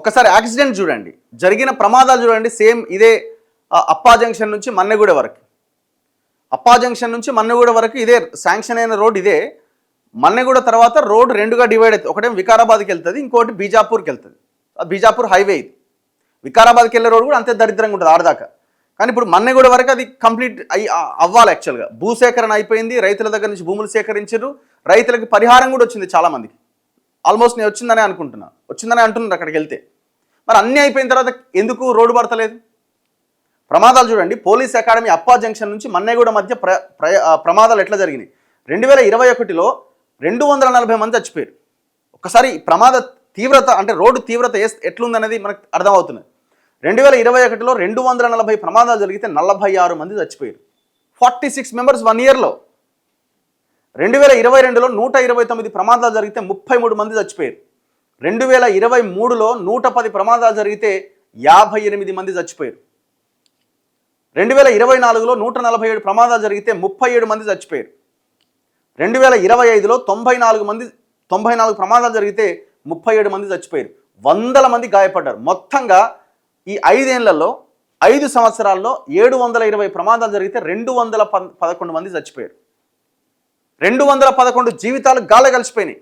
ఒక్కసారి యాక్సిడెంట్ చూడండి, జరిగిన ప్రమాదాలు చూడండి. సేమ్ ఇదే అప్పా జంక్షన్ నుంచి మన్నెగూడ వరకు, అప్పా జంక్షన్ నుంచి మన్నెగూడ వరకు ఇదే శాంక్షన్ అయిన రోడ్. ఇదే మన్నెగూడ తర్వాత రోడ్ రెండుగా డివైడ్ అవుతుంది. ఒకటేమో వికారాబాద్కి వెళ్తుంది, ఇంకోటి బీజాపూర్కి వెళ్తుంది. బీజాపూర్ హైవే ఇది. వికారాబాద్కి వెళ్ళే రోడ్ కూడా అంతే దరిద్రంగా ఉంటుంది ఆడదాకా. కానీ ఇప్పుడు మన్నెగూడ వరకు అది కంప్లీట్ అవ్వాలి. యాక్చువల్గా భూసేకరణ అయిపోయింది, రైతుల దగ్గర నుంచి భూములు సేకరించారు, రైతులకు పరిహారం కూడా వచ్చింది. చాలామందికి ఆల్మోస్ట్ నేను వచ్చిందనే అంటున్నారు అక్కడికి వెళ్తే. మరి అన్నీ అయిపోయిన తర్వాత ఎందుకు రోడ్డు పడతలేదు? ప్రమాదాలు చూడండి. పోలీస్ అకాడమీ అప్పా జంక్షన్ నుంచి మన్నెగూడ మధ్య ప్రమాదాలు ఎట్లా జరిగినాయి? 2021లో 240 మంది చచ్చిపోయారు. ఒక్కసారి ప్రమాద తీవ్రత అంటే రోడ్డు తీవ్రత ఎట్లుందనేది మనకు అర్థమవుతుంది. 2021లో 240 ప్రమాదాలు జరిగితే 46 మంది చచ్చిపోయారు. 46 మెంబర్స్ 1 ఇయర్లో. 2022లో 129 ప్రమాదాలు జరిగితే 33 మంది చచ్చిపోయారు. 2023లో 110 ప్రమాదాలు జరిగితే 58 మంది చచ్చిపోయారు. 2024లో 147 ప్రమాదాలు జరిగితే 37 మంది చచ్చిపోయారు. 2025లో 94 ప్రమాదాలు జరిగితే 37 మంది చచ్చిపోయారు. వందల మంది గాయపడ్డారు. మొత్తంగా ఈ 5 ఏళ్లలో 5 సంవత్సరాల్లో 720 ప్రమాదాలు జరిగితే 211 మంది చచ్చిపోయారు. 211 జీవితాలు గాలి కలిసిపోయినాయి.